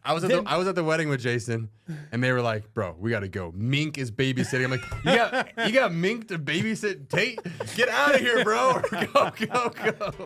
I was at the wedding with Jason, and they were like, "Bro, we gotta go. Mink is babysitting." I'm like, "You got Mink to babysit Tate? Get out of here, bro! Go."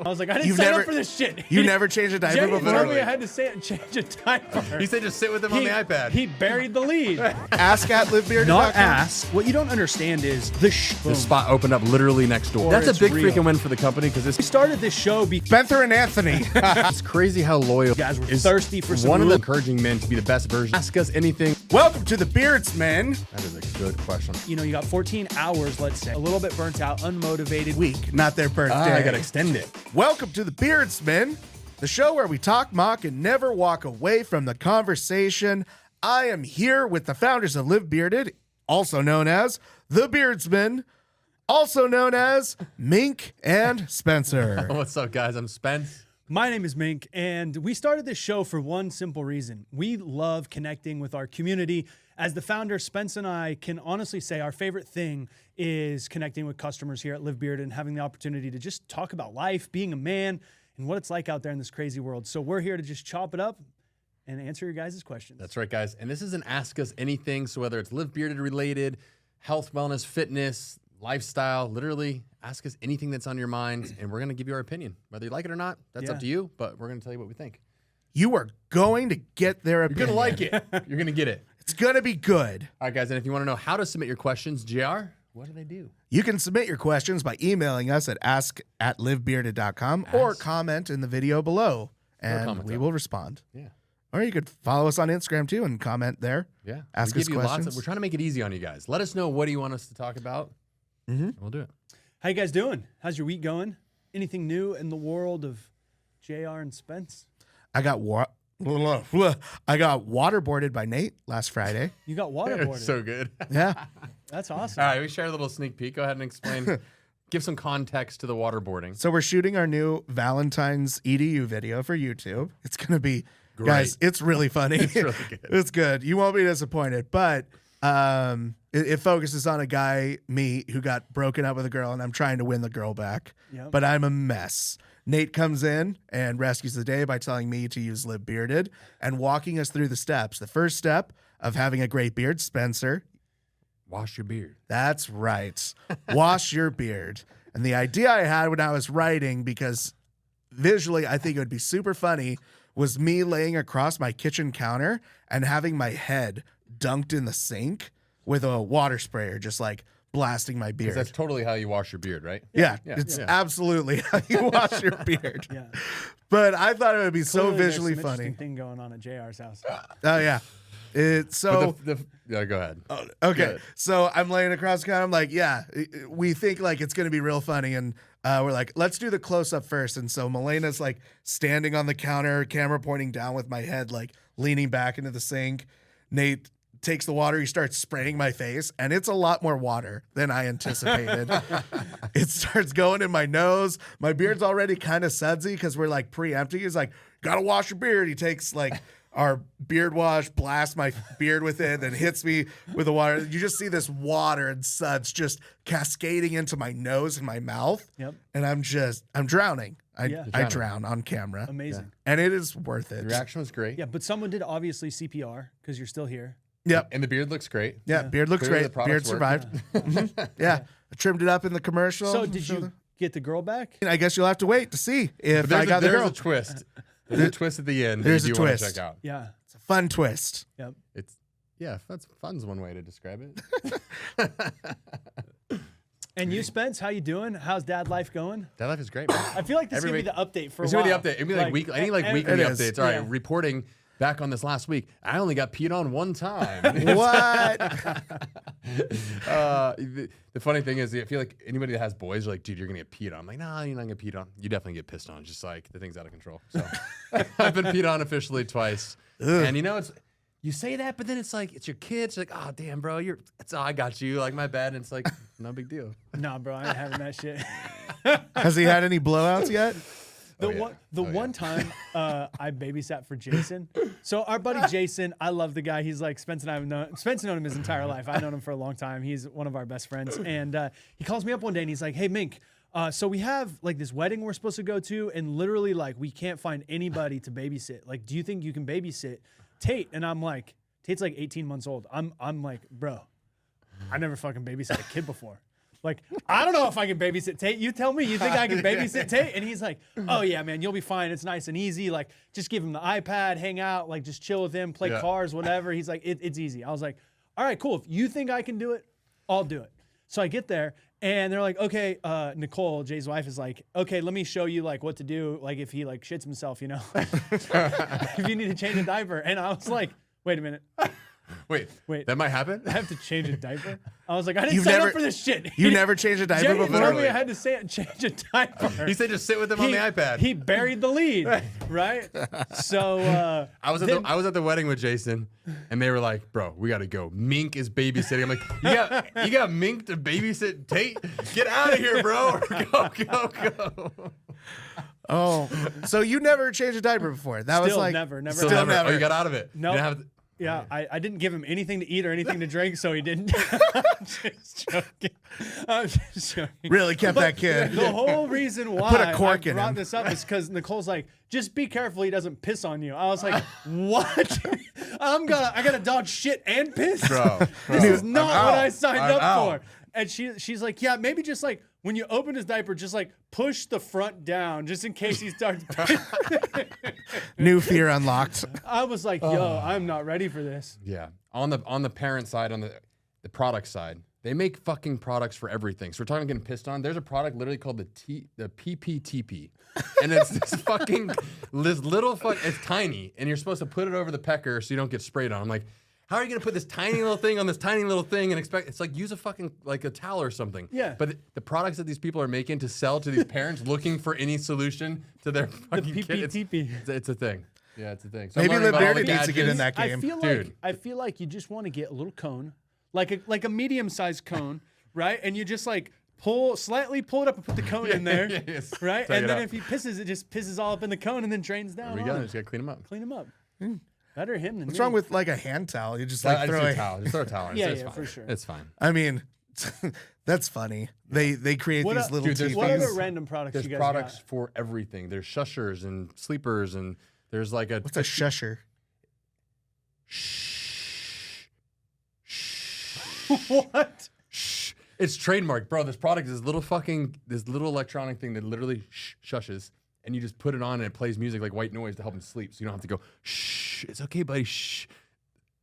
I was like, "I didn't sign up for this shit." You never changed a diaper Jenny before? told me I had to change a diaper. He said, "Just sit with him on the iPad." He buried the lead. Ask@livebeard.com. Not ask. What you don't understand is the spot opened up literally next door. That's a big freaking win for the company because We started this show because Spencer and Anthony. it's crazy how loyal you guys were thirsty for some one of the encouraging men to be the best version. Ask us anything. Welcome to the Beardsmen. That is a good question. You know, you got 14 hours, let's say, a little bit burnt out, unmotivated. Week, not their birthday. I gotta extend it. Welcome to the Beardsmen, the show where we talk, mock, and never walk away from the conversation. I am here with the founders of Live Bearded, also known as the Beardsmen, also known as Mink and Spencer. What's up, guys? I'm Spence. My name is Mink, and we started this show for one simple reason. We love connecting with our community. As the founder, Spence and I can honestly say our favorite thing is connecting with customers here at Live Bearded and having the opportunity to just talk about life, being a man, and what it's like out there in this crazy world. So we're here to just chop it up and answer your guys' questions. That's right, guys. And this is an Ask Us Anything. So whether it's Live Bearded related, health, wellness, fitness, lifestyle, literally ask us anything that's on your mind, and we're going to give you our opinion. Whether you like it or not, that's up to you, but we're going to tell you what we think. You are going to get their opinion. You're going to like it. You're going to get it. It's going to be good. All right, guys, and if you want to know how to submit your questions, JR, what do they do? You can submit your questions by emailing us at ask@livebearded.com or comment in the video below, and we will respond. Yeah. Or you could follow us on Instagram, too, and comment there. Yeah. Ask us questions. We're trying to make it easy on you guys. Let us know what do you want us to talk about. We'll do it. How you guys doing? How's your week going? Anything new in the world of JR and Spence? I got waterboarded by Nate last Friday. You got waterboarded. So good. Yeah. That's awesome. All right, we share a little sneak peek. Go ahead and explain. Give some context to the waterboarding. So we're shooting our new Valentine's EDU video for YouTube. It's going to be, Great. guys, it's really funny. It's really good. It's good. You won't be disappointed. But it focuses on a guy, me, who got broken up with a girl, and I'm trying to win the girl back. Yep. But I'm a mess. Nate comes in and rescues the day by telling me to use Live Bearded and walking us through the steps. The first step of having a great beard, Spencer. Wash your beard. That's right. Wash your beard. And the idea I had when I was writing, because visually I think it would be super funny, was me laying across my kitchen counter and having my head dunked in the sink with a water sprayer, just like blasting my beard. That's totally how you wash your beard, right? Yeah, it's absolutely how you wash your beard. Yeah. But I thought it would be so visually there's some funny. interesting thing going on at JR's house. Oh, yeah. It's so. Yeah, go ahead. Oh, okay. Good. So I'm laying across the counter. I'm like, yeah, we think like it's going to be real funny. And we're like, let's do the close up first. And so Melena's like standing on the counter, camera pointing down with my head, like leaning back into the sink. Nate takes the water. He starts spraying my face, and it's a lot more water than I anticipated. It starts going in my nose. My beard's already kind of sudsy because we're like pre-empty. He's like, gotta wash your beard. He takes like our beard wash, blasts my beard with it, then hits me with the water. You just see this water and suds just cascading into my nose and my mouth. Yep. And I'm drowning. I drowning. drown on camera. Amazing. And it is worth it. The reaction was great. Yeah, but someone did obviously CPR because you're still here. Yep. And the beard looks great. Yeah, beard looks Clearly the great. products Beard work. survived. Yeah. I trimmed it up in the commercial. So did you get the girl back? I guess you'll have to wait to see if I got the There's girl. a twist. There's a twist at the end. There's that you a do wanna twist. Check out. Yeah. It's a fun twist. Yep. Fun's one way to describe it. And you, Spence, how you doing? How's dad life going? Dad life is great, man. I feel like this is gonna be the update for a It's while. gonna be the update. It'd be like weekly. I need like weekly It is. updates. All right, Yeah. reporting back on this last week. I only got peed on one time. What? The funny thing is, I feel like anybody that has boys are like, dude, you're gonna get peed on. I'm like, nah, you're not gonna get peed on. You definitely get pissed on. Just like the thing's out of control. So I've been peed on officially twice. And you know, it's you say that, but then it's like it's your kids. You're like, oh damn, bro, I got you. Like my bad. And it's like no big deal. Nah, bro, I ain't having that shit. Has he had any blowouts yet? One time I babysat for Jason. So our buddy Jason, I love the guy. He's like Spence and I have known him his entire life. I've known him for a long time. He's one of our best friends. And he calls me up one day and he's like, hey Mink, so we have like this wedding we're supposed to go to, and literally like we can't find anybody to babysit. Like, do you think you can babysit? Tate, and I'm like, Tate's like 18 months old. I'm like, bro, I never fucking babysat a kid before. Like, I don't know if I can babysit Tate. You tell me. You think I can babysit Tate? And he's like, oh, yeah, man, you'll be fine. It's nice and easy. Like, just give him the iPad, hang out, like, just chill with him, play cars, whatever. He's like, it's easy. I was like, all right, cool. If you think I can do it, I'll do it. So I get there, and they're like, okay, Nicole, Jay's wife, is like, okay, let me show you, like, what to do, like, if he, like, shits himself, you know? If you need to change a diaper. And I was like, wait a minute. Wait, that might happen? I have to change a diaper? I was like, I didn't sign up for this shit. You never changed a diaper Jay before? told me I had to change a diaper. He said just sit with him on the iPad. He buried the lead, right? So I was at the wedding with Jason, and they were like, "Bro, we got to go. Mink is babysitting." I'm like, "You got Mink to babysit Tate? Get out of here, bro! Go!" Oh, so you never changed a diaper before? That was like never. Still never. Oh, you got out of it. No. Yeah, I didn't give him anything to eat or anything to drink, so he didn't. I'm just joking. Really kept that kid. The whole reason why Put a cork I in brought him. this up is because Nicole's like, just be careful he doesn't piss on you. I was like, what? I gotta dodge shit and piss? Bro, This is not what I signed I'm up out. for. And she's like, yeah, maybe just like when you open his diaper, just like push the front down just in case he starts pissing. New fear unlocked. I was like, yo, I'm not ready for this. Yeah. On the parent side, on the product side, they make fucking products for everything. So we're talking getting pissed on. There's a product literally called the PPTP. And it's this little it's tiny, and you're supposed to put it over the pecker so you don't get sprayed on. I'm like, how are you gonna put this tiny little thing on this tiny little thing and expect it's like use a fucking like a towel or something? Yeah. But the products that these people are making to sell to these parents looking for any solution to their fucking kid, it's a thing. Yeah, it's a thing. So Maybe I'm learning about all the Liberty needs to get in gadgets. that game. I feel like you just want to get a little cone, like a medium-sized cone, right? And you just like slightly pull it up and put the cone in there, yes. right? Take And it then out. if he pisses, it just pisses all up in the cone and then drains down. There we go. on Just gotta clean them up. Clean him up. Better him than What's me. wrong with like a hand towel? You just I like just throw do a a towel. Just throw a towel. Yeah, it's yeah, fine. for sure. It's fine. I mean, that's funny. They create What these a- little Dude, there's teepees. What other random products There's you guys products got? for everything. There's shushers and sleepers, and there's like a What's a shusher? What? Shh. It's trademark, bro. This product is this little electronic thing that literally shushes, and you just put it on and it plays music like white noise to help him sleep, so you don't have to go shh. It's okay, buddy. Shh.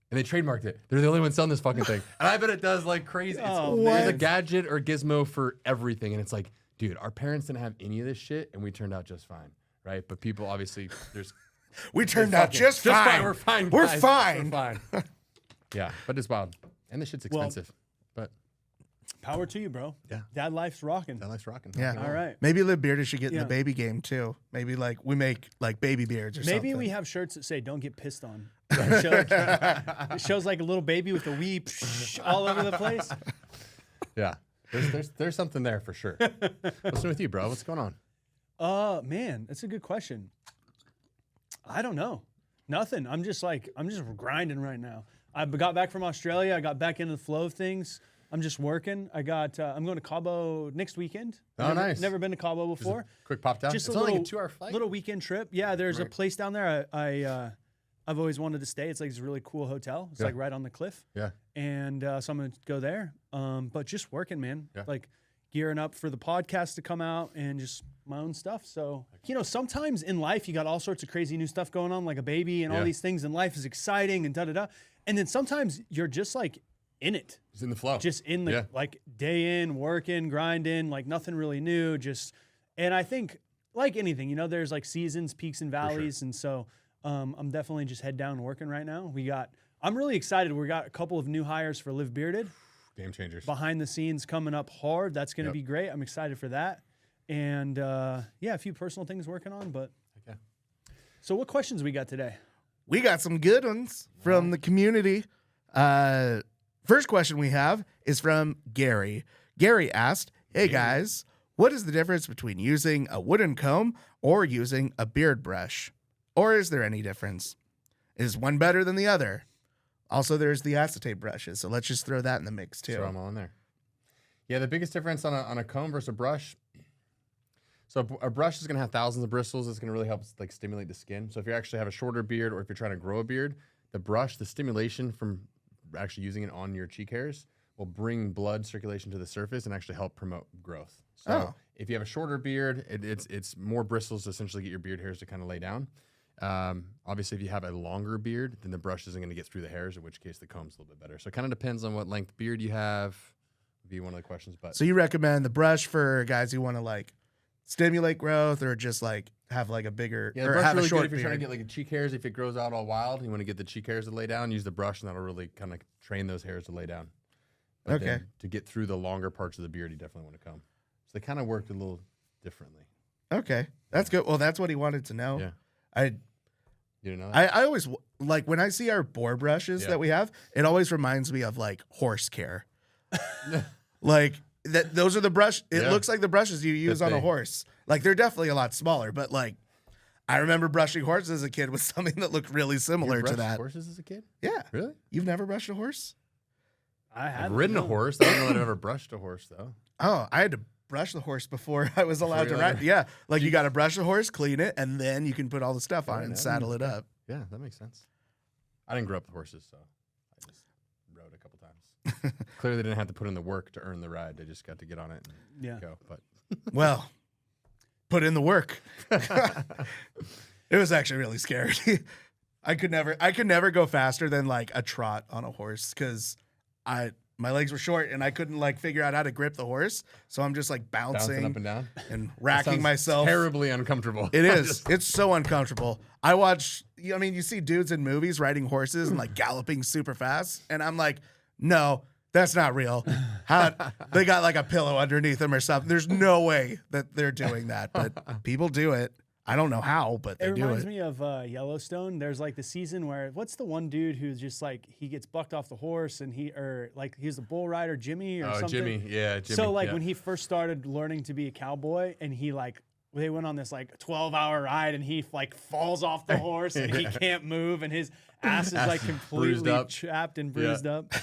And they trademarked it. They're the only ones selling this fucking thing, and I bet it does like crazy. There's a gadget or gizmo for everything, and it's like, dude, our parents didn't have any of this shit, and we turned out just fine, right? But people obviously We turned out just fine. We're fine. We're guys. fine. We're fine. Yeah, but it's wild, and this shit's expensive. But Power to you, bro. Yeah. Dad life's rocking. that life's rocking. Yeah. All right. Maybe Liv Bearded should get in Yeah. the baby game too. Maybe like we make like baby beards or something. Maybe we have shirts that say "Don't get pissed on." It shows like a little baby with a wee all over the place. Yeah. There's something there for sure. What's new with you, bro? What's going on? Man, that's a good question. I don't know. Nothing. I'm just grinding right now. I got back from Australia. I got back into the flow of things. I'm just working. I'm going to Cabo next weekend. Oh, nice. Never been to Cabo before. Quick pop down. Just it's a only little, like a 2-hour flight. little weekend trip. Yeah, there's a Right. place down there I've always wanted to stay. It's like this really cool hotel. It's Yeah. like right on the cliff. Yeah. And so I'm going to go there. But just working, man. Yeah. Like gearing up for the podcast to come out and just my own stuff. So, sometimes in life you got all sorts of crazy new stuff going on, like a baby and all Yeah. these things, and life is exciting and da-da-da. And then sometimes you're just like in it. It's in the flow. Just in the Yeah. like day in, working, grinding, like nothing really new. And I think like anything, there's like seasons, peaks and valleys. And so I'm definitely just head down working right now. I'm really excited. We got a couple of new hires for Live Bearded. Game changers. Behind the scenes coming up hard. That's going to Yep. be great. I'm excited for that. And a few personal things working on. But Okay. so what questions we got today? We got some good ones from the community. First question we have is from Gary. Gary asked, "Hey guys, what is the difference between using a wooden comb or using a beard brush? Or is there any difference? Is one better than the other? Also, there's the acetate brushes, so let's just throw that in the mix too." Throw them all in there. Yeah, the biggest difference on a comb versus a brush. So a brush is going to have thousands of bristles. It's going to really help like stimulate the skin. So if you actually have a shorter beard or if you're trying to grow a beard, the brush, the stimulation from actually using it on your cheek hairs will bring blood circulation to the surface and actually help promote growth. So if you have a shorter beard, it's more bristles to essentially get your beard hairs to kind of lay down. Obviously, if you have a longer beard, then the brush isn't going to get through the hairs, in which case the comb's a little bit better. So it kind of depends on what length beard you have. Would be one of the questions. But So you recommend the brush for guys who want to like stimulate growth or just like have like a bigger yeah, the or brush have really a short good if you're trying beard? to get like cheek hairs. If it grows out all wild, you want to get the cheek hairs to lay down. Use the brush, and that'll really kind of train those hairs to lay down. But Okay. then to get through the longer parts of the beard, you definitely want to comb. So they kind of worked a little differently. Okay, that's good. Well, that's what he wanted to know. Yeah. I You didn't know that? I always like when I see our boar brushes Yeah. that we have, it always reminds me of like horse care. Like that those are the brush it Yeah. looks like the brushes you use on a they- horse. Like they're definitely a lot smaller, but like I remember brushing horses as a kid with something that looked really You similar to brushed that. horses as a kid? Yeah. Really? You've never brushed a horse? I I've have ridden a horse. I don't know that I've ever brushed a horse though. Oh, I had to brush the horse before I was allowed to you ride. let Yeah. Like you got to brush the horse, clean it, and then you can put all the stuff on Fair it and enough. saddle it up. Yeah, that makes sense. I didn't grow up with horses, so I just rode a couple times. Clearly, they didn't have to put in the work to earn the ride. They just got to get on it and Yeah. go. But Well, put in the work. It was actually really scary. I could never go faster than like a trot on a horse because my legs were short and I couldn't like figure out how to grip the horse. So I'm just like bouncing up bouncing and down, and racking Sounds myself. terribly uncomfortable. It is. It's so uncomfortable. I watch, I mean, you see dudes in movies riding horses and like galloping super fast. And I'm like, no, that's not real. How they got like a pillow underneath them or something. There's no way that they're doing that, but people do it. I don't know how, but they It do reminds it. me of Yellowstone. There's like the season where what's the one dude who's just like he gets bucked off the horse and he's the bull rider Jimmy or Oh, something. Jimmy, yeah, Jimmy. So like yeah. when he first started learning to be a cowboy and they went on this like 12-hour ride and he like falls off the horse and he can't move and his ass is like completely up. chapped and bruised up.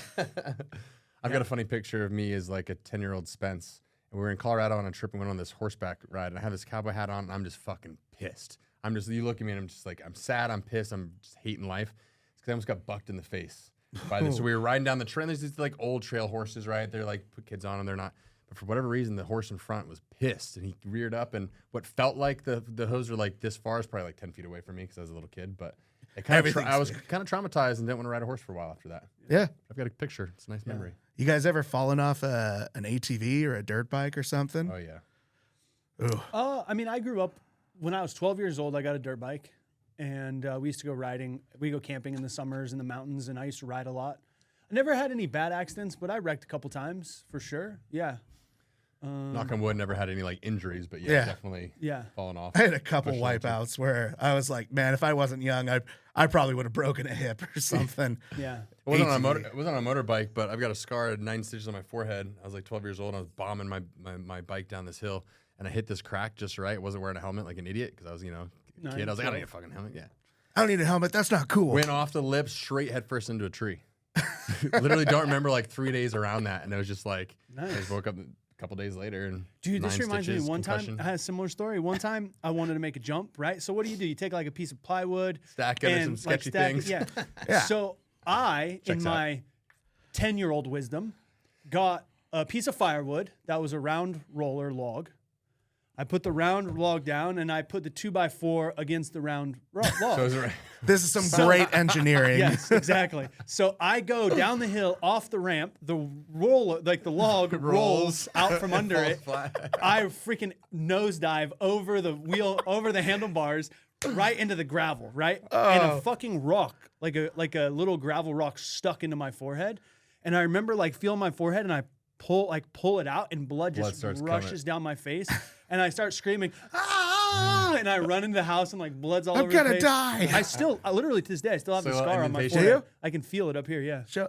I've got a funny picture of me as like a 10-year-old Spence. And we were in Colorado on a trip and went on this horseback ride. And I have this cowboy hat on and I'm just fucking pissed. You look at me and I'm just like, I'm sad, I'm pissed, I'm just hating life. It's because I almost got bucked in the face by this. So we were riding down the trail. There's these like old trail horses, right? They're like, put kids on them, they're not. But for whatever reason, the horse in front was pissed and he reared up. And what felt like the hooves were like this far is probably like 10 feet away from me because I was a little kid. But it kind of I was kind of traumatized and didn't want to ride a horse for a while after that. Yeah. I've got a picture. It's a nice memory. You guys ever fallen off an ATV or a dirt bike or something? Oh, yeah. Ooh. I mean, I grew up when I was 12 years old. I got a dirt bike, and we used to go riding. We go camping in the summers in the mountains, and I used to ride a lot. I never had any bad accidents, but I wrecked a couple times for sure. Yeah. Knock on wood, never had any like injuries, but Yeah. definitely Yeah. falling off. I had a couple Especially wipeouts where I was like, man, if I wasn't young, I probably would have broken a hip or something. Yeah. It wasn't on ATV. it wasn't on a motorbike, but I've got a scar at 9 stitches on my forehead. I was like 12 years old. And I was bombing my bike down this hill, and I hit this crack just right. Wasn't wearing a helmet like an idiot because I was, a kid. I was like, I don't need a fucking helmet. Yeah. I don't need a helmet. That's not cool. Went off the lip, straight headfirst into a tree. Literally don't remember like 3 days around that, and it was just like I just woke up a couple days later and Dude, this 9 reminds me stitches, one concussion. time I had a similar story. One time I wanted to make a jump, right? So what do? You take like a piece of plywood, Stack it or and some sketchy stack things. Yeah. Yeah. So I, Checks in my 10-year-old wisdom, got a piece of firewood that was a round roller log. I put the round log down and I put the 2x4 against the round log. So it was This is some great engineering. Yes, exactly. So I go down the hill off the ramp. The roller, like the log, rolls out from under it. I freaking nosedive over the wheel, over the handlebars, right into the gravel, right? And a fucking rock, like a little gravel rock, stuck into my forehead. And I remember like feeling my forehead, and I pull it out, and blood just starts rushes coming. down my face, and I start screaming, ah! And I run into the house, and like blood's all I'm over the gonna face. die. I literally to this day, I still have the So, scar on my indentation? forehead. Do I can feel it up here. Yeah. Show.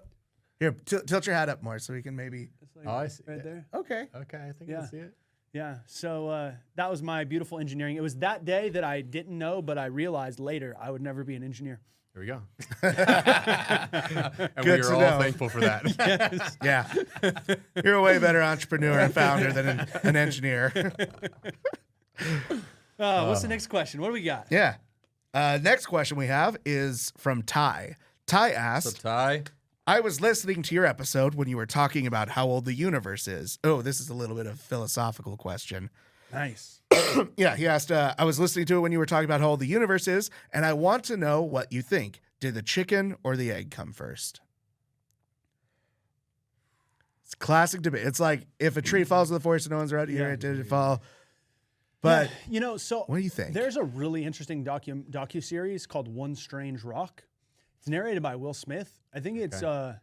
Here, tilt your hat up more so we can maybe. It's like Oh, I see. right there. Okay. Okay, I think I Yeah. can see it. Yeah. So that was my beautiful engineering. It was that day that I didn't know, but I realized later I would never be an engineer. Here we go. And Good we to are all know. thankful for that. Yeah. You're a way better entrepreneur and founder than an engineer. What's the next question? What do we got? Yeah. Next question we have is from Ty. Ty What's asked, up, Ty? I was listening to your episode when you were talking about how old the universe is. Oh, this is a little bit of a philosophical question. Nice. Yeah, he asked, I was listening to it when you were talking about how old the universe is, and I want to know what you think. Did the chicken or the egg come first? It's a classic debate. It's like if a tree falls in the forest and no one's around, it did it fall? But so what do you think? There's a really interesting docuseries called One Strange Rock. It's narrated by Will Smith. I think it's it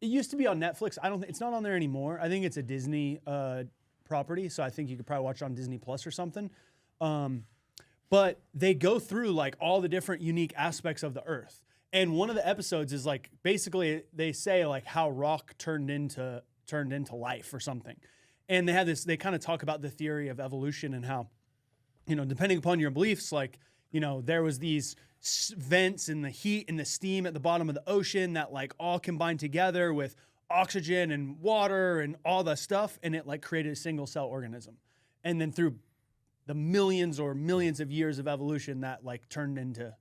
used to be on Netflix. I don't think it's not on there anymore. I think it's a Disney property, so I think you could probably watch it on Disney Plus or something. But they go through like all the different unique aspects of the Earth. And one of the episodes is like basically they say like how rock turned into life or something. And they kind of talk about the theory of evolution and how, depending upon your beliefs, like, there was these vents and the heat and the steam at the bottom of the ocean that like all combined together with oxygen and water and all the stuff. And it like created a single cell organism. And then through the millions of years of evolution that like turned into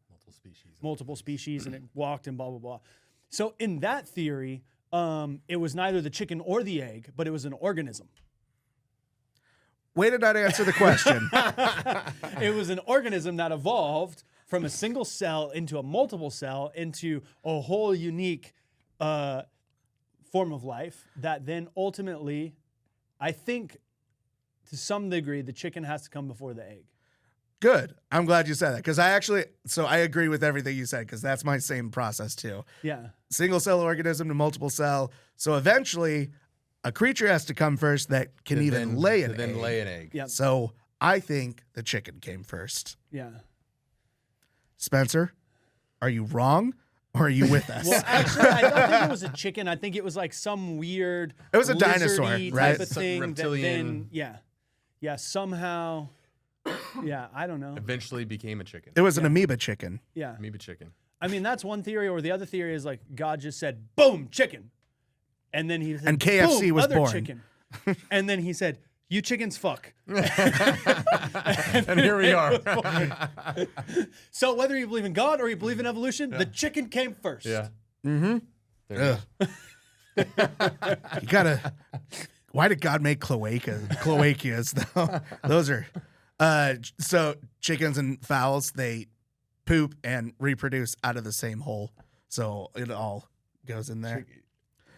multiple species and it walked and blah, blah, blah. So in that theory, it was neither the chicken or the egg, but it was an organism. Way to not answer the question. It was an organism that evolved from a single cell into a multiple cell into a whole unique form of life that then ultimately, I think to some degree, the chicken has to come before the egg. Good. I'm glad you said that because I agree with everything you said because that's my same process too. Yeah. Single cell organism to multiple cell. So eventually a creature has to come first that can even lay an egg. Yep. So I think the chicken came first. Yeah. Spencer, are you wrong or are you with us? Well, actually, I don't think it was a chicken. I think it was like some weird. It was a dinosaur, lizardy right? Type of thing Reptilian. somehow. Yeah, I don't know. Eventually became a chicken. It was an amoeba chicken. Yeah. Amoeba chicken. I mean, that's one theory, or the other theory is like God just said, "Boom, chicken," and then he said, And KFC "Boom, was other born." chicken," and then he said, "You chickens fuck." And here we are. So whether you believe in God or you believe in evolution, the chicken came first. Yeah. Mm-hmm. There you go. You gotta. Why did God make cloacias though? Those are so chickens and fowls, they poop and reproduce out of the same hole. So it all goes in there.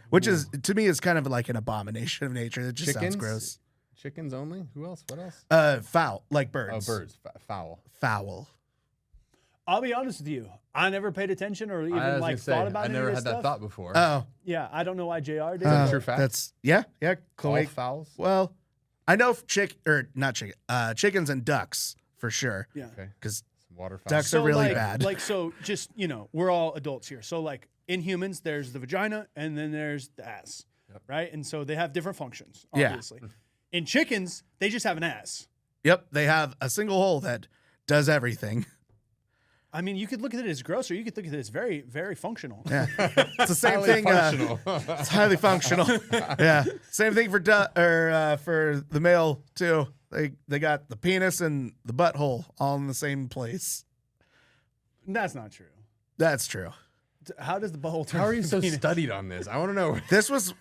Which is to me is kind of like an abomination of nature. It just sounds gross. Chickens only? Who else? What else? Fowl, like birds. Oh, birds. Fowl. Fowl. I'll be honest with you. I never paid attention or even I was like gonna say, thought about I any never of had this that stuff. thought before. Oh. Yeah, I don't know why JR did. that a but- true fact? That's All cloac. fowls? Well, I know chickens and ducks for sure. Yeah. Okay. Because Waterfowl. ducks are really like, bad. So just, we're all adults here. So like in humans, there's the vagina and then there's the ass, right? And so they have different functions, Yeah. obviously. In chickens, they just have an ass. Yep, they have a single hole that does everything. I mean, you could look at it as gross, or you could look at it as very, very functional. Yeah, it's the same Highly thing. functional. It's highly functional. Yeah, same thing for for the male too. They got the penis and the butthole all in the same place. That's not true. That's true. How does the butthole turn? How are you so penis? studied on this? I want to know. This was.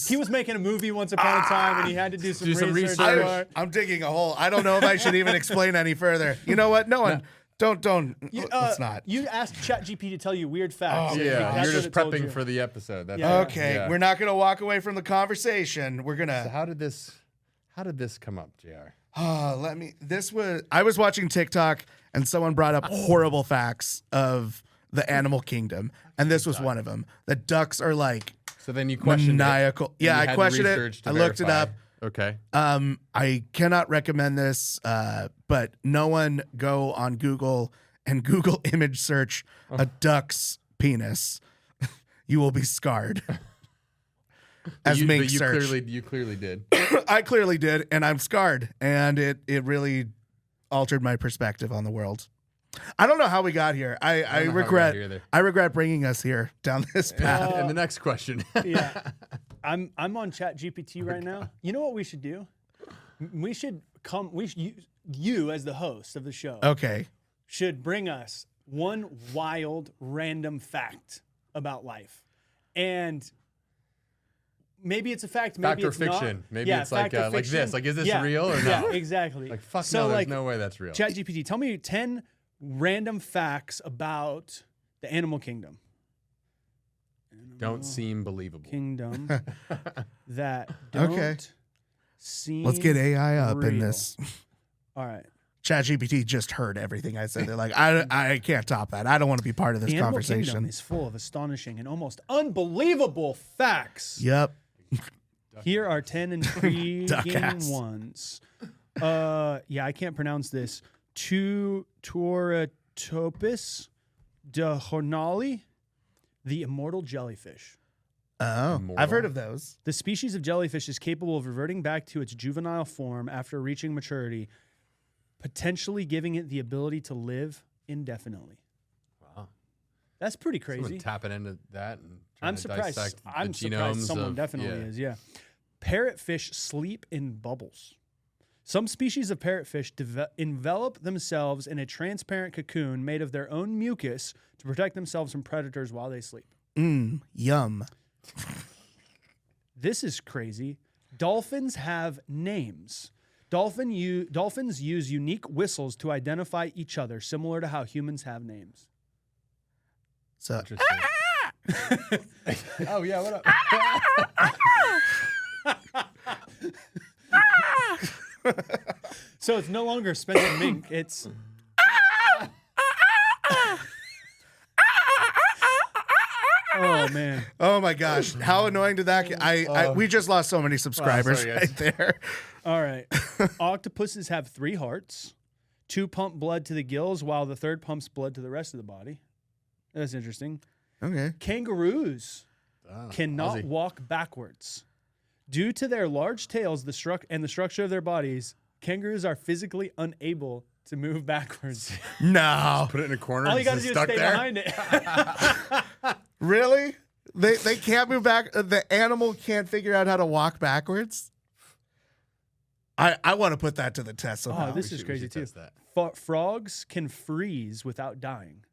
He was making a movie once upon a time, and he had to do some research. research. I'm digging a hole. I don't know if I should even explain any further. You know what? No one. Don't. Let's not. You asked ChatGPT to tell you weird facts. Oh, I think yeah. that's You're what just it told prepping you. for the episode. That's Yeah. Okay, Yeah. we're not gonna walk away from the conversation. We're gonna. So how did this come up, JR? I was watching TikTok and someone brought up horrible facts of the animal kingdom, and this was one of them. The ducks are like So then you questioned maniacal. it. Yeah, You I had to questioned it. research to I looked it verify. up. Okay. I cannot recommend this, but no one go on Google and Google image search a duck's penis. You will be scarred. As Mink search. You clearly did. I clearly did, and I'm scarred, and it really altered my perspective on the world. I don't know how we got here. I don't know how we got regret. here either. I regret bringing us here down this path. And the next question. Yeah, I'm on ChatGPT right now. You know what we should do? We should you as the host of the show Okay. should bring us one wild, random fact about life. And maybe it's a fact, maybe Fact or it's fiction. not. Maybe Yeah, it's like fact or like fiction. this. Like, is this Yeah, real or yeah, no? exactly. Like, fuck So, no, there's like, no way that's real. ChatGPT, tell me 10 random facts about the animal kingdom. Don't seem believable. Kingdom that don't Okay. seem Let's get AI up in real. this. All right. ChatGPT just heard everything I said. They're like, I can't top that. I don't want to be part of this The animal conversation. kingdom is full of astonishing and almost unbelievable facts. Yep. Here are 10 intriguing Duck-ass. ones. Yeah, I can't pronounce this. Toratopus de Hornali, the immortal jellyfish. Oh, I've Immortal. heard of those. The species of jellyfish is capable of reverting back to its juvenile form after reaching maturity, potentially giving it the ability to live indefinitely. Wow. That's pretty Someone crazy. tapping into that and trying I'm to surprised. dissect the I'm surprised genomes someone of- definitely yeah. is. Yeah. Parrotfish sleep in bubbles. Some species of parrotfish envelop themselves in a transparent cocoon made of their own mucus to protect themselves from predators while they sleep. Yum. This is crazy. Dolphins have names. Dolphins use unique whistles to identify each other, similar to how humans have names. So Interesting. Oh yeah, what up? So it's no longer Spencer Mink. It's oh man. oh my gosh, how annoying did that get? We just lost so many subscribers sorry, right guys. there. All right. Octopuses have 3 hearts. 2 pump blood to the gills, while the third pumps blood to the rest of the body. That's interesting. Okay. Kangaroos cannot Aussie. walk backwards. Due to their large tails and the structure of their bodies, kangaroos are physically unable to move backwards. No. Put it in a corner. All you and got to it's do is stuck stay there. behind it. Really? They can't move back. The animal can't figure out how to walk backwards. I want to put that to the test somehow. Oh, this We is should crazy too. test that. Frogs can freeze without dying.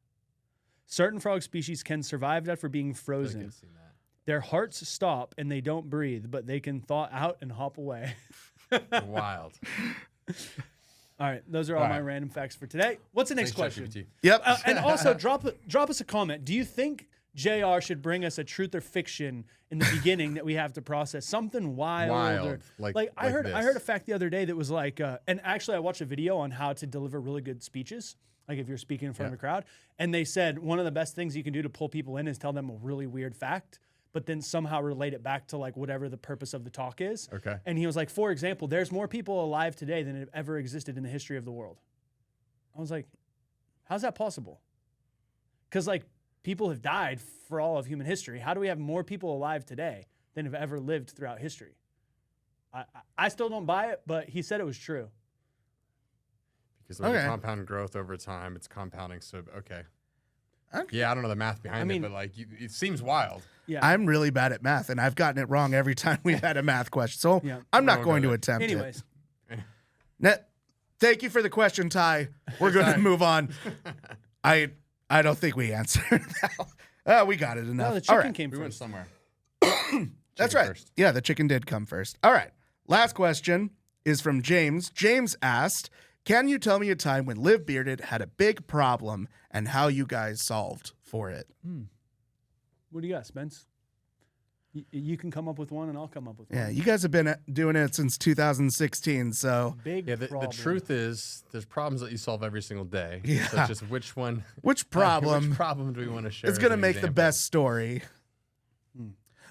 Certain frog species can survive after being I feel like frozen. I've seen that. Their hearts stop and they don't breathe, but they can thaw out and hop away. Wild. All right, those are all All my right. random facts for today. What's the next Thanks, question? ChatGPT. Yep. And also, drop us a comment. Do you think JR should bring us a truth or fiction in the beginning that we have to process? Something wild. Or, Wild, I like heard this. a fact the other day that was like, and actually I watched a video on how to deliver really good speeches. Like if you're speaking in front of a crowd, and they said one of the best things you can do to pull people in is tell them a really weird fact, but then somehow relate it back to like whatever the purpose of the talk is. Okay. And he was like, for example, there's more people alive today than have ever existed in the history of the world. I was like, how's that possible? Because like people have died for all of human history. How do we have more people alive today than have ever lived throughout history? I still don't buy it, but he said it was true. Because of the Okay. compound growth over time, it's compounding. So okay. Okay. Yeah, I don't know the math behind mean- it, but like it seems wild. Yeah. I'm really bad at math, and I've gotten it wrong every time we've had a math question. So Yeah. I'm not We'll going go to there. attempt Anyways, it. Thank you for the question, Ty. We're going to Ty. move on. I don't think we answered that. We got it enough. no, the All chicken right. came We went first. somewhere. That's Chicken right. first. Yeah, the chicken did come first. All right. Last question is from James. James asked, can you tell me a time when Live Bearded had a big problem and how you guys solved for it? What do you got, Spence? You can come up with one, and I'll come up with one. Yeah, you guys have been doing it since 2016, so Big Yeah, the problem. truth is, there's problems that you solve every single day. Yeah. So it's just which one? which problem Which problem do we want to share? is as going to an make the example? best story?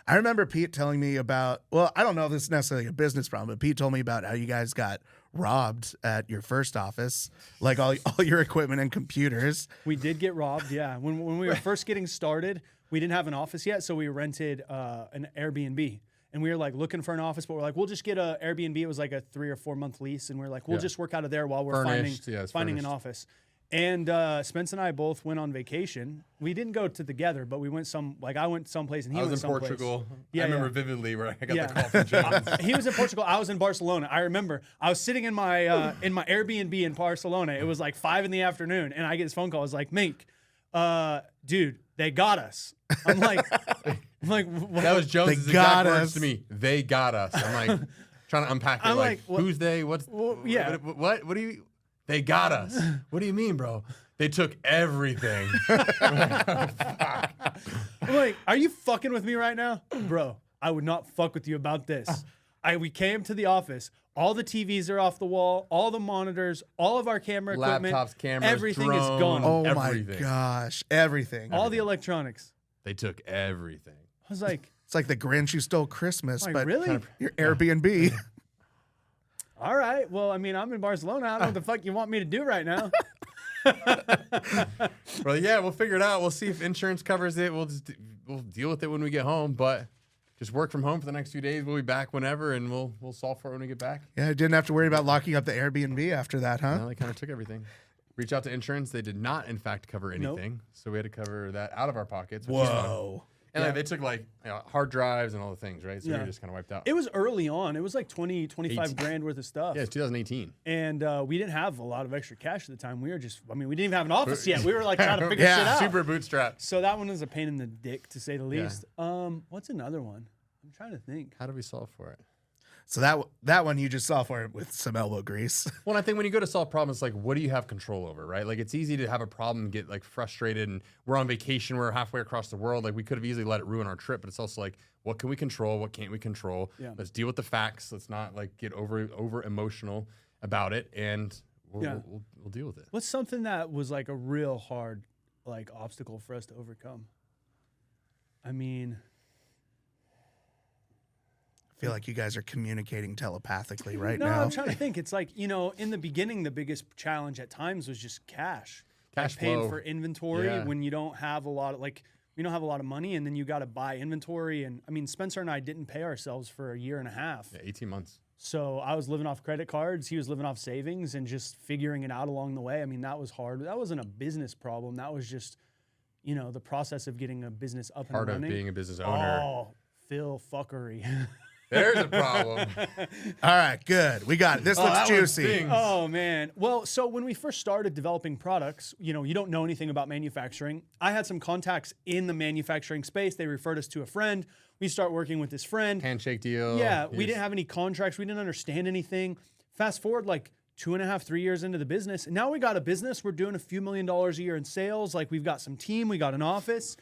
I remember Pete telling me about, well, I don't know if this is necessarily a business problem, but Pete told me about how you guys got robbed at your first office, like all your equipment and computers. We did get robbed, yeah. When we were first getting started, we didn't have an office yet, so we rented an Airbnb. And we were like looking for an office, but we're like, we'll just get an Airbnb. It was like a 3 or 4 month lease, and we're like, we'll Yeah. just work out of there while we're Furnished, yeah, it's finding an furnished. office. And Spence and I both went on vacation. We didn't go together, but we went I went someplace and he I went was in someplace. Portugal. Yeah, I remember yeah. vividly where I got Yeah. the call from James. He was in Portugal. I was in Barcelona. I remember I was sitting in my Airbnb in Barcelona. It was like 5 p.m, and I get this phone call. I was like, Mink, dude, they got us. I'm like, what? That was Jones' They exact got words us. to me. They got us. I'm like trying to unpack it. I'm Like, like, what- who's they? What's yeah. What do you? They got us. What do you mean, bro? They took everything. I'm like, are you fucking with me right now? Bro, I would not fuck with you about this. We came to the office. All the TVs are off the wall, all the monitors, all of our camera equipment. Laptops, cameras, everything is drones. gone. Oh Everything. my gosh, everything. All the electronics. They took everything. I was like, It's like the Grinch who stole Christmas, like but really? your Airbnb. All right. Well, I mean, I'm in Barcelona. I don't know what the fuck you want me to do right now. Well, yeah, we'll figure it out. We'll see if insurance covers it. We'll deal with it when we get home. But just work from home for the next few days. We'll be back whenever, and we'll solve for it when we get back. Yeah, I didn't have to worry about locking up the Airbnb after that, huh? Now they kind of took everything. Reach out to insurance. They did not, in fact, cover anything. So we had to cover that out of our pockets. Which is fun. Whoa. And like, they took like hard drives and all the things, right? So we were just kind of wiped out. It was early on. It was like 25 grand worth of stuff. Yeah, it's 2018. And we didn't have a lot of extra cash at the time. We were just, I mean, we didn't even have an office yet. We were like trying to figure shit out. Super bootstrap. So that one was a pain in the dick, to say the least. What's another one? I'm trying to think. How do we solve for it? So that one you just saw for it with some elbow grease. Well, I think when you go to solve problems, like, what do you have control over, right? Like, it's easy to have a problem and get like frustrated, and we're on vacation, we're halfway across the world. Like, we could have easily let it ruin our trip, but it's also like, what can we control? What can't we control? Yeah. Let's deal with the facts. Let's not like get over emotional about it, and we'll deal with it. What's something that was like a real hard like obstacle for us to overcome? I mean, I feel like you guys are communicating telepathically right no, now. I'm trying to think. It's like, you know, in the beginning, the biggest challenge at times was just cash. Cash like paying flow. for inventory Yeah. when you don't have a lot of we don't have a lot of money, and then you got to buy inventory. And I mean, Spencer and I didn't pay ourselves for a year and a half. Yeah, 18 months. So I was living off credit cards. He was living off savings and just figuring it out along the way. I mean, that was hard. That wasn't a business problem. That was just, you know, the process of getting a business up Part and of running. being a business owner. Oh, Phil fuckery. There's a problem. All right, good. We got it. This looks that one juicy. stings. Oh man. Well, so when we first started developing products, you know, you don't know anything about manufacturing. I had some contacts in the manufacturing space. They referred us to a friend. We start working with this friend. Handshake deal. Yeah, we didn't have any contracts. We didn't understand anything. Fast forward like 2.5, 3 years into the business, and now we got a business. We're doing a few $1 million a year in sales. Like, we've got some team, we got an office,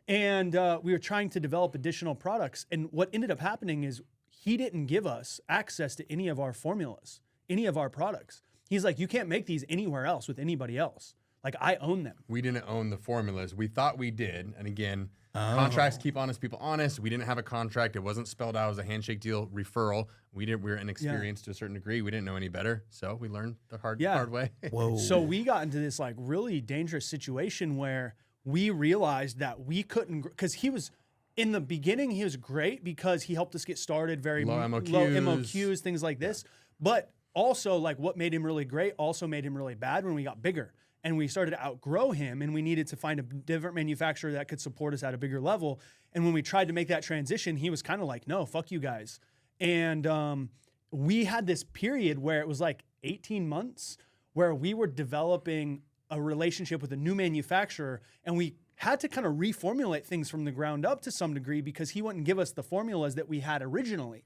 and we were trying to develop additional products. And what ended up happening is he didn't give us access to any of our formulas, any of our products. He's like, you can't make these anywhere else with anybody else. Like, I own them. We didn't own the formulas. We thought we did. And again, contracts keep honest people honest. We didn't have a contract. It wasn't spelled out as a handshake deal referral. We were inexperienced to a certain degree. We didn't know any better. So we learned the hard way. Whoa. So we got into this like really dangerous situation where we realized that we couldn't, because he was, in the beginning, he was great because he helped us get started, very Low low MOQs. MOQs, things like this. But also, like, what made him really great also made him really bad when we got bigger. And we started to outgrow him, and we needed to find a different manufacturer that could support us at a bigger level. And when we tried to make that transition, he was kind of like, no, fuck you guys. And we had this period where it was like 18 months where we were developing a relationship with a new manufacturer, and we had to kind of reformulate things from the ground up to some degree because he wouldn't give us the formulas that we had originally.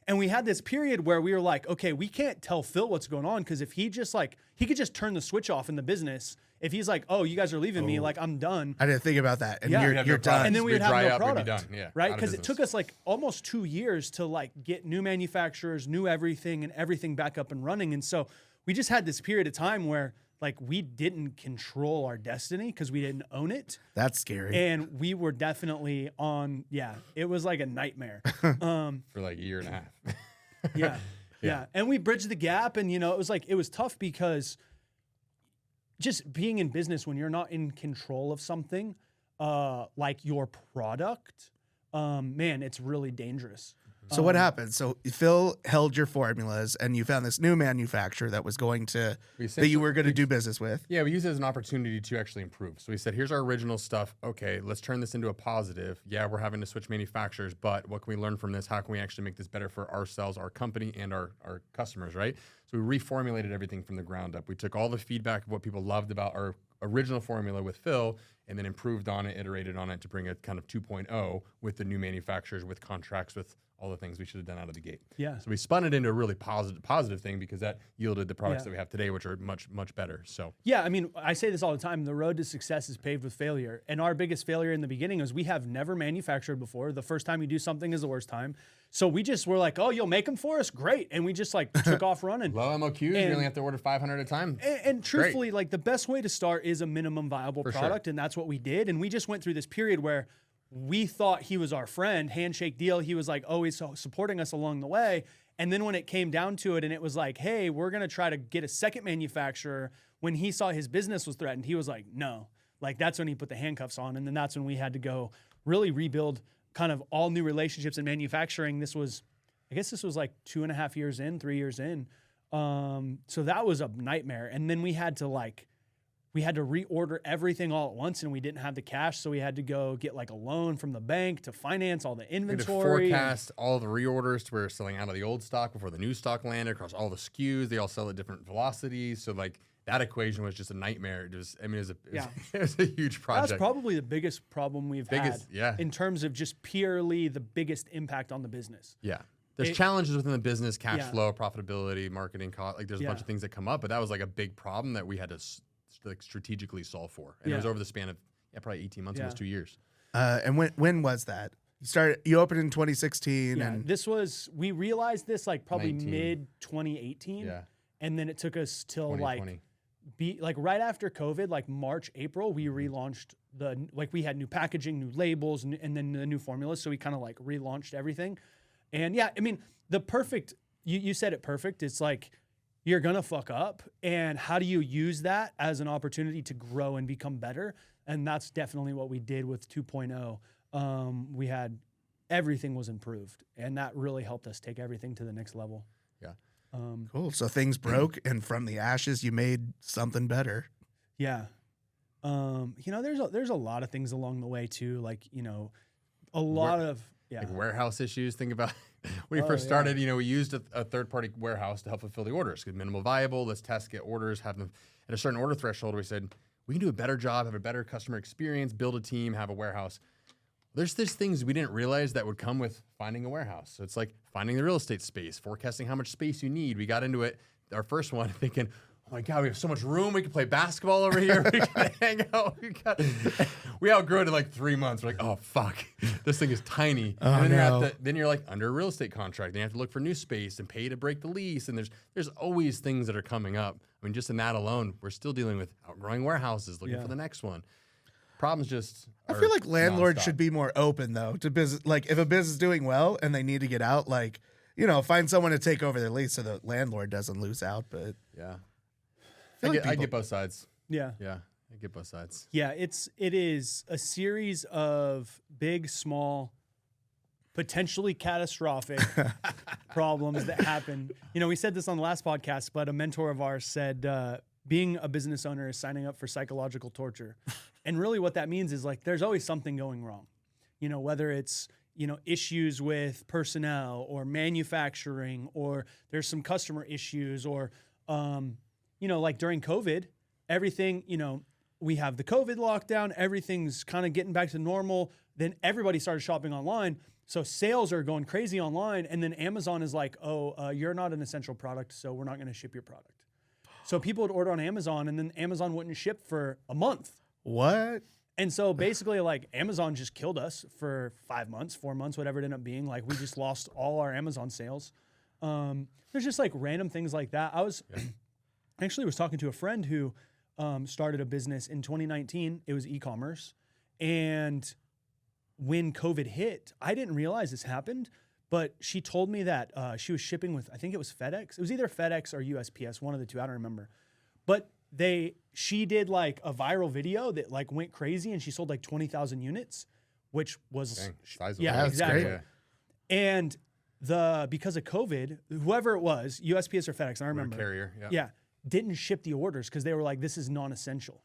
And we had this period where we were like, okay, we can't tell Phil what's going on, because if he just like, he could just turn the switch off in the business. If he's like, oh, you guys are leaving me, like, I'm done. I didn't think about that. And Yeah. you're, We'd have you're no done. product. And then we would We'd have dry no up, we'd be product, done. Yeah, right? out of Because it business. took us like almost 2 years to like get new manufacturers, new everything, and everything back up and running. And so we just had this period of time where like we didn't control our destiny because we didn't own it. That's scary. And we were definitely on, it was like a nightmare. For like a year and a half. Yeah. And we bridged the gap, and, you know, it was tough because just being in business when you're not in control of something, like your product, man, it's really dangerous. So what happened? So Phil held your formulas, and you found this new manufacturer that was going to that you were going to do business with. Yeah, we used it as an opportunity to actually improve. So we said, here's our original stuff. Okay, let's turn this into a positive. Yeah, we're having to switch manufacturers, but what can we learn from this? How can we actually make this better for ourselves, our company, and our customers, right? So we reformulated everything from the ground up. We took all the feedback of what people loved about our original formula with Phil, and then improved on it, iterated on it to bring a kind of 2.0 with the new manufacturers, with contracts, with all the things we should have done out of the gate. Yeah. So we spun it into a really positive thing because that yielded the products that we have today, which are much, much better. So yeah, I mean, I say this all the time. The road to success is paved with failure. And our biggest failure in the beginning is we have never manufactured before. The first time you do something is the worst time. So we just were like, oh, you'll make them for us? Great. And we just like took off running. low MOQs, you only have to order 500 at a time. And truthfully, like the best way to start is a minimum viable product. And that's what we did. And we just went through this period where we thought he was our friend, handshake deal. He was like always supporting us along the way. And then when it came down to it and it was like, hey, we're going to try to get a second manufacturer, when he saw his business was threatened, he was like, no. Like that's when he put the handcuffs on. And then that's when we had to go really rebuild kind of all new relationships in manufacturing. I guess this was like 2.5 years in, 3 years in. So that was a nightmare. And then we had to reorder everything all at once and we didn't have the cash. So we had to go get like a loan from the bank to finance all the inventory. We had to forecast all the reorders to where we're selling out of the old stock before the new stock landed across all the SKUs. They all sell at different velocities. So like that equation was just a nightmare. It was a huge project. That's probably the biggest problem we've had in terms of just purely the biggest impact on the business. Yeah. There's challenges within the business, cash flow, profitability, marketing cost. Like there's a bunch of things that come up, but that was like a big problem that we had to like strategically solve for. And it was over the span of probably 18 months, almost 2 years. And when was that? You opened in 2016. Yeah, and we realized this like probably 19. mid 2018. Yeah. And then it took us till 2020. like right after COVID, like March, April, we relaunched we had new packaging, new labels, and then the new formulas. So we kind of like relaunched everything. And yeah, I mean, you said it perfect. It's like, you're going to fuck up. And how do you use that as an opportunity to grow and become better? And that's definitely what we did with 2.0. Everything was improved. And that really helped us take everything to the next level. Yeah. Cool. So things broke and from the ashes, you made something better. Yeah. There's a lot of things along the way too. Like, a lot of like warehouse issues. Think about when we first started, we used a third-party warehouse to help fulfill the orders. Minimal viable, let's test, get orders, have them at a certain order threshold. We said, we can do a better job, have a better customer experience, build a team, have a warehouse. There's things we didn't realize that would come with finding a warehouse. So it's like finding the real estate space, forecasting how much space you need. We got into it, our first one, thinking, oh my God, we have so much room. We can play basketball over here. We can hang out. We outgrew it in like 3 months. We're like, oh fuck, this thing is tiny. And then you're like under a real estate contract. Then you have to look for new space and pay to break the lease. And there's always things that are coming up. I mean, just in that alone, we're still dealing with outgrowing warehouses, looking for the next one. Problems just. I feel like landlords nonstop. should be more open though to business. Like if a business is doing well and they need to get out, like find someone to take over their lease so the landlord doesn't lose out. But yeah. I get both sides. Yeah. Yeah, I get both sides. Yeah, it is a series of big, small, potentially catastrophic problems that happen. We said this on the last podcast, but a mentor of ours said, being a business owner is signing up for psychological torture. And really what that means is like, there's always something going wrong, whether it's, issues with personnel or manufacturing, or there's some customer issues or, like during COVID, everything, we have the COVID lockdown, everything's kind of getting back to normal. Then everybody started shopping online. So sales are going crazy online. And then Amazon is like, oh, you're not an essential product, so we're not going to ship your product. So people would order on Amazon and then Amazon wouldn't ship for a month. what? And so basically like Amazon just killed us for 5 months, 4 months, whatever it ended up being. Like we just lost all our Amazon sales. There's just like random things like that. I actually was talking to a friend who started a business in 2019. It was e-commerce. And when COVID hit, I didn't realize this happened, but she told me that she was shipping with, I think it was FedEx. It was either FedEx or USPS, one of the two, I don't remember. But she did like a viral video that like went crazy and she sold like 20,000 units, which was sizable. Yeah, That's exactly. great. And because of COVID, whoever it was, USPS or FedEx, I don't remember. Carrier. Yeah, didn't ship the orders because they were like, this is non-essential.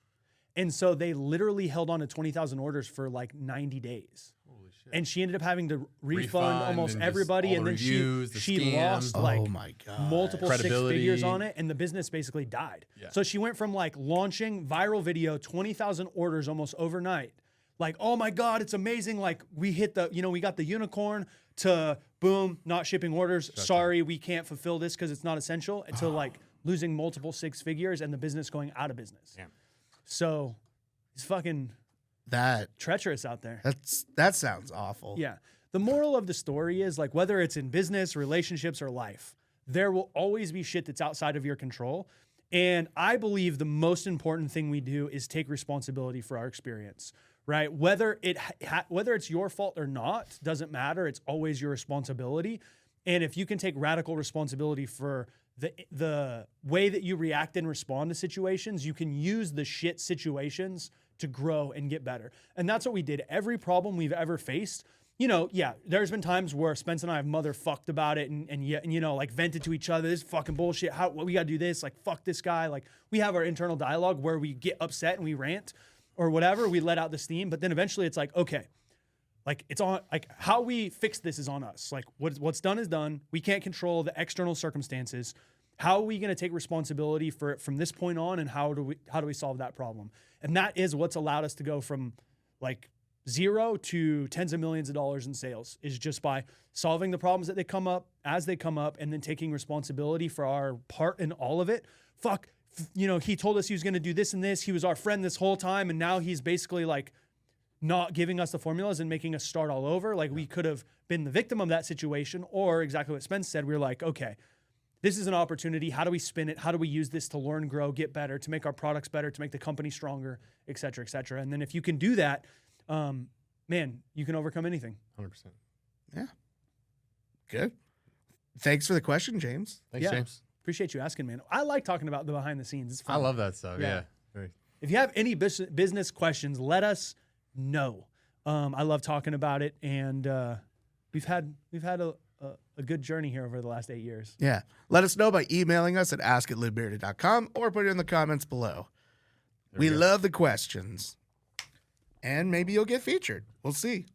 And so they literally held on to 20,000 orders for like 90 days. Holy shit. and she ended up having to refund Refund almost and just everybody, all and the then reviews, the she scams. lost Oh like my God. multiple six Credibility. figures on it, and the business basically died. Yeah. So she went from like launching viral video, 20,000 orders almost overnight. Like, oh my God, it's amazing. Like we hit the, we got the unicorn, to boom, not shipping orders. Sorry, we can't fulfill this because it's not essential. And to like losing multiple six figures and the business going out of business. Damn. So it's fucking That treacherous out there. that sounds awful. Yeah. The moral of the story is like whether it's in business, relationships, or life, there will always be shit that's outside of your control. And I believe the most important thing we do is take responsibility for our experience, right? Whether it's your fault or not, doesn't matter. It's always your responsibility. And if you can take radical responsibility for the way that you react and respond to situations, you can use the shit situations to grow and get better. And that's what we did. Every problem we've ever faced, there's been times where Spence and I have motherfucked about it and like vented to each other. This is fucking bullshit. We got to do this. Like, fuck this guy. Like, we have our internal dialogue where we get upset and we rant or whatever. We let out the steam. But then eventually it's like, okay, like it's on, like how we fix this is on us. Like what's done is done. We can't control the external circumstances. How are we going to take responsibility for it from this point on? And how do we solve that problem? And that is what's allowed us to go from like zero to tens of millions of dollars in sales, is just by solving the problems that they come up as they come up and then taking responsibility for our part in all of it. He told us he was going to do this and this. He was our friend this whole time. And now he's basically like not giving us the formulas and making us start all over. Like we could have been the victim of that situation, or exactly what Spence said. We were like, okay, this is an opportunity. How do we spin it? How do we use this to learn, grow, get better, to make our products better, to make the company stronger, et cetera, et cetera. And then if you can do that, man, you can overcome anything. 100%. Yeah. Good. Thanks for the question, James. Thanks, Yeah. James. Appreciate you asking, man. I like talking about the behind the scenes. It's fun. I love that stuff. Yeah. Yeah. Very. If you have any business questions, let us know. I love talking about it, and we've had a good journey here over the last 8 years. Yeah. Let us know by emailing us at ask@livebearded.com or put it in the comments below. We love the questions. And maybe you'll get featured. We'll see.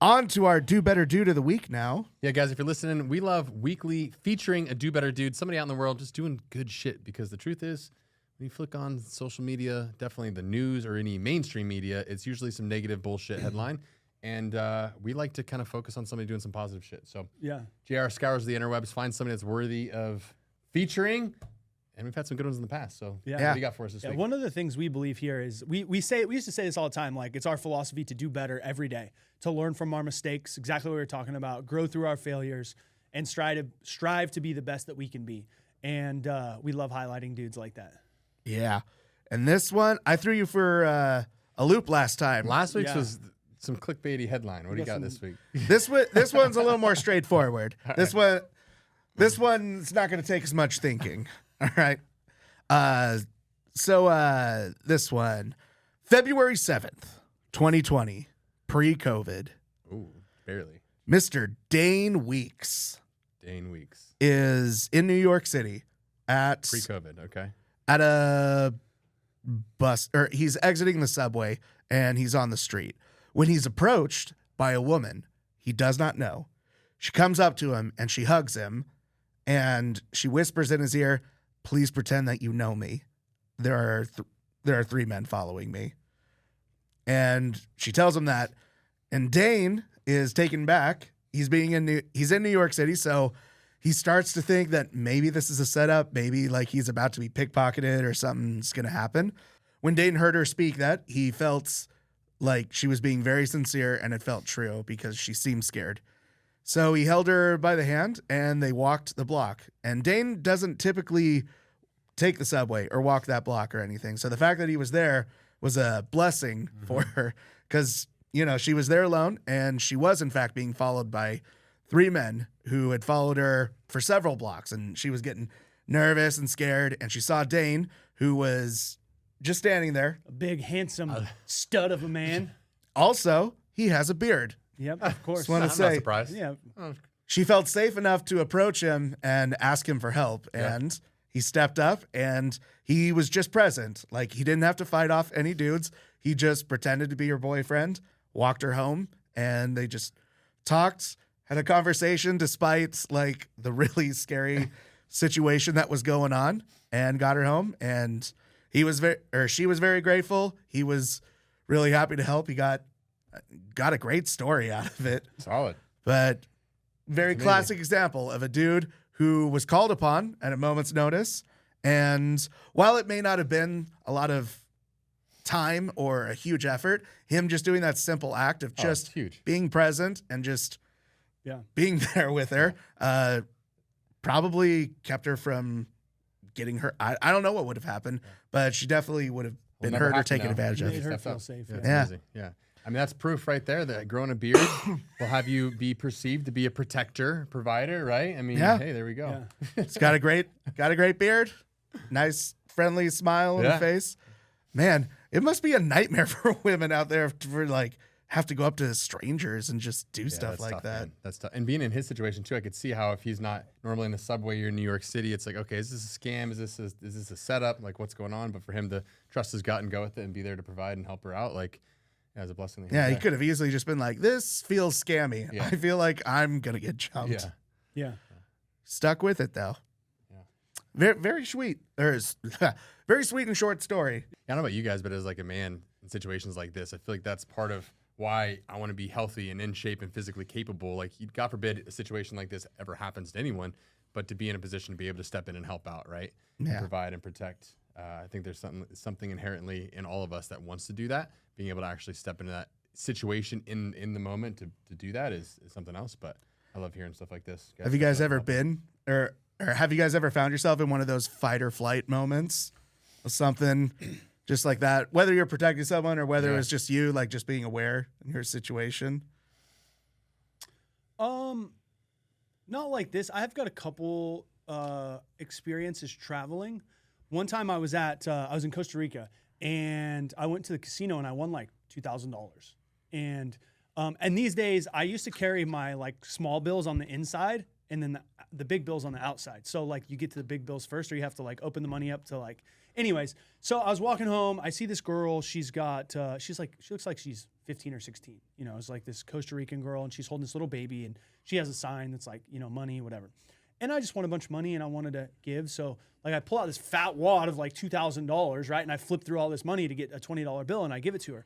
On to our Do Better Dude of the Week now. Yeah, guys, if you're listening, we love weekly featuring a do better dude, somebody out in the world just doing good shit. Because the truth is, when you flick on social media, definitely the news or any mainstream media, it's usually some negative bullshit headline. And we like to kind of focus on somebody doing some positive shit. So Yeah. JR scours the interwebs, finds somebody that's worthy of featuring. And we've had some good ones in the past. So Yeah. what do you got for us this Yeah, week? one of the things we believe here is we used to say this all the time, like it's our philosophy to do better every day, to learn from our mistakes, exactly what we were talking about, grow through our failures, and strive to be the best that we can be. And we love highlighting dudes like that. Yeah. And this one, I threw you for a loop last time. Last week's Yeah. was some clickbaity headline. What do you got this week? This one's a little more straightforward. This one's not going to take as much thinking. All right. So this one, February 7th, 2020, pre-COVID, Ooh, barely. Mr. Dane Weeks Dane Weeks. is in New York City at Pre-COVID, okay. a bus, or he's exiting the subway and he's on the street when he's approached by a woman he does not know. She comes up to him and she hugs him and she whispers in his ear, "Please pretend that you know me. There are 3 men following me." And she tells him that, and Dane is taken back. He's in New York City, so he starts to think that maybe this is a setup, maybe like he's about to be pickpocketed or something's going to happen. When Dane heard her speak that, he felt like she was being very sincere, and it felt true because she seemed scared. So he held her by the hand and they walked the block. And Dane doesn't typically take the subway or walk that block or anything. So the fact that he was there was a blessing for her because, she was there alone and she was in fact being followed by 3 men who had followed her for several blocks, and she was getting nervous and scared, and she saw Dane, who was just standing there. A big, handsome stud of a man. Also, he has a beard. Yep, of course. Just wanna I'm say- not surprised. Yeah. She felt safe enough to approach him and ask him for help. And he stepped up and he was just present. Like, he didn't have to fight off any dudes. He just pretended to be her boyfriend, walked her home, and they just talked, had a conversation despite like the really scary situation that was going on, and got her home. And she was very grateful. He was really happy to help. He got a great story out of it. Solid. But very classic example of a dude who was called upon at a moment's notice. And while it may not have been a lot of time or a huge effort, him just doing that simple act of just being present and just being there with her probably kept her from getting hurt. I don't know what would have happened, but she definitely would have been hurt or taken advantage of. Made her feel safe. Yeah. I mean, that's proof right there that growing a beard will have you be perceived to be a protector, provider, right? I mean, hey, there we go. Yeah. It's got a great beard, nice, friendly smile on the face. Man, it must be a nightmare for women out there for like have to go up to strangers and just do stuff like that. Man. That's tough. And being in his situation too, I could see how if he's not normally in the subway, you're in New York City, it's like, okay, is this a scam? Is this a setup? Like, what's going on? But for him to trust his gut and go with it and be there to provide and help her out, like. Yeah, it's a blessing. Yeah, he could have easily just been like, this feels scammy. Yeah. I feel like I'm going to get jumped. Yeah. Stuck with it, though. Yeah. Very, very sweet. There's very sweet and short story. I don't know about you guys, but as like a man in situations like this, I feel like that's part of why I want to be healthy and in shape and physically capable. Like, God forbid a situation like this ever happens to anyone, but to be in a position to be able to step in and help out, right? Yeah. And provide and protect. I think there's something inherently in all of us that wants to do that. Being able to actually step into that situation in the moment to do that is something else. But I love hearing stuff like this. Have you guys ever been, or have you guys ever found yourself in one of those fight or flight moments? Something just like that, whether you're protecting someone or whether it was just you, like just being aware in your situation? Not like this. I've got a couple experiences traveling. One time I was in Costa Rica, and I went to the casino and I won like $2,000. And these days I used to carry my like small bills on the inside and then the big bills on the outside. So like you get to the big bills first, or you have to like open the money up to like. Anyways, so I was walking home. I see this girl. She looks like she's 15 or 16. You know, it's like this Costa Rican girl, and she's holding this little baby, and she has a sign that's like, you know, money, whatever. And I just won a bunch of money, and I wanted to give. So like I pull out this fat wad of like $2,000, right? And I flip through all this money to get a $20 bill, and I give it to her.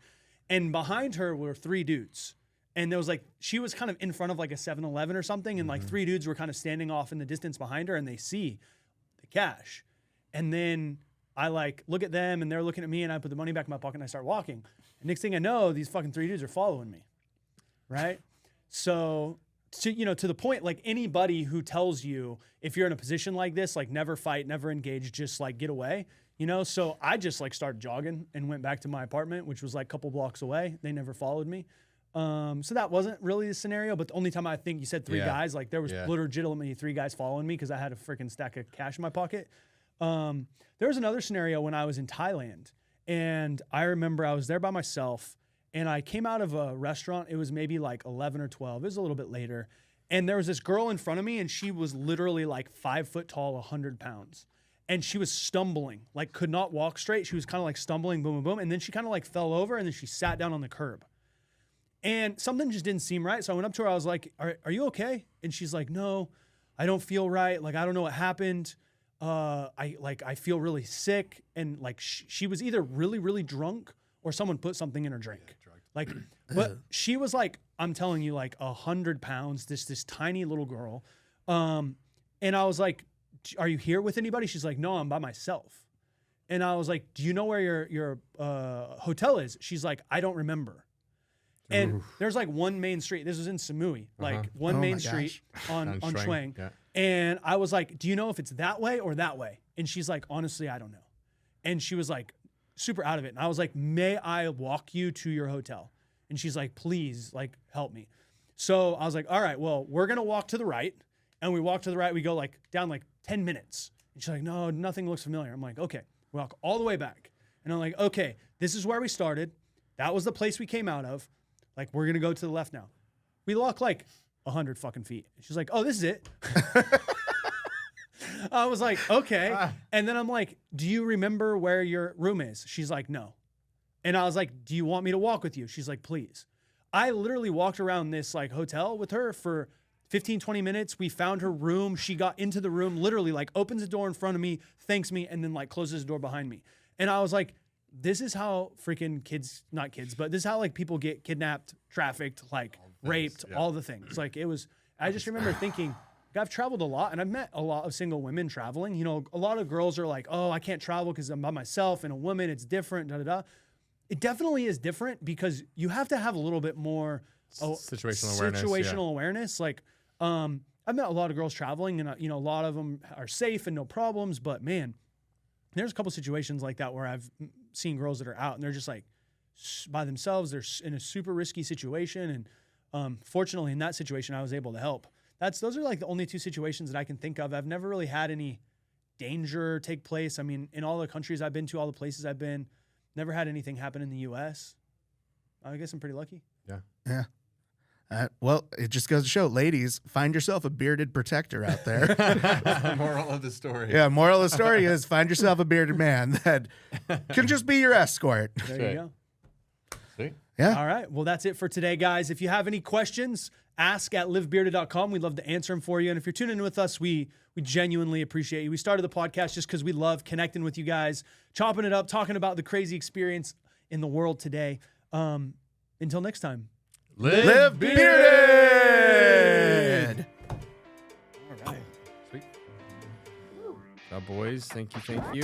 And behind her were 3 dudes. And there was like, she was kind of in front of like a 7-Eleven or something, and like 3 dudes were kind of standing off in the distance behind her, and they see the cash. And then I like look at them, and they're looking at me, and I put the money back in my pocket, and I start walking. And next thing I know, these fucking 3 dudes are following me, right? So to the point, like anybody who tells you if you're in a position like this, like never fight, never engage, just like get away, you know? So I just like started jogging and went back to my apartment, which was like a couple blocks away. They never followed me. So that wasn't really the scenario, but the only time I think you said 3 guys, like there was legitimately 3 guys following me because I had a freaking stack of cash in my pocket. There was another scenario when I was in Thailand, and I remember I was there by myself, and I came out of a restaurant. It was maybe like 11 or 12. It was a little bit later. And there was this girl in front of me, and she was literally like 5 foot tall, 100 pounds. And she was stumbling, like could not walk straight. She was kind of like stumbling, boom, boom, boom. And then she kind of like fell over, and then she sat down on the curb. And something just didn't seem right. So I went up to her. I was like, are you okay? And she's like, no, I don't feel right. Like, I don't know what happened. I feel really sick. And like, she was either really, really drunk or someone put something in her drink. Like, but she was like, I'm telling you, like 100 pounds, this tiny little girl. And I was like, are you here with anybody? She's like, no, I'm by myself. And I was like, do you know where your hotel is? She's like, I don't remember. And there's like one main street. This was in Samui, like one main street on Shuang. Yeah. And I was like, do you know if it's that way or that way? And she's like, honestly, I don't know. And she was like super out of it. And I was like, may I walk you to your hotel? And she's like, please, like, help me. So I was like, all right, well, we're going to walk to the right. And we walk to the right. We go like down like 10 minutes. And she's like, no, nothing looks familiar. I'm like, okay. We walk all the way back. And I'm like, okay, this is where we started. That was the place we came out of. Like, we're going to go to the left now. We walk like 100 fucking feet. And she's like, oh, this is it. I was like, okay. And then I'm like, do you remember where your room is? She's like, no. And I was like, do you want me to walk with you? She's like, please. I literally walked around this like hotel with her for 15, 20 minutes. We found her room. She got into the room, literally like opens the door in front of me, thanks me, and then like closes the door behind me. And I was like, this is how freaking kids, not kids, but this is how like people get kidnapped, trafficked, like raped, all the things. Like it was, I just remember thinking, I've traveled a lot and I've met a lot of single women traveling. You know, a lot of girls are like, oh, I can't travel because I'm by myself, and a woman, it's different, da da da. It definitely is different because you have to have a little bit more situational awareness. Like, I've met a lot of girls traveling, and you know, a lot of them are safe and no problems. But man, there's a couple situations like that where I've seen girls that are out and they're just like by themselves. They're in a super risky situation, and fortunately, in that situation, I was able to help. Those are like the only two situations that I can think of. I've never really had any danger take place. I mean, in all the countries I've been to, all the places I've been, never had anything happen in the U.S. I guess I'm pretty lucky. Yeah. Well, it just goes to show, ladies, find yourself a bearded protector out there. That's the moral of the story. Yeah, moral of the story is find yourself a bearded man that can just be your escort. There you go. See? Yeah. All right. Well, that's it for today, guys. If you have any questions, ask at livebearded.com. We'd love to answer them for you. And if you're tuning in with us, we genuinely appreciate you. We started the podcast just because we love connecting with you guys, chopping it up, talking about the crazy experience in the world today. Until next time. Live bearded! All right. Sweet. Boys, thank you.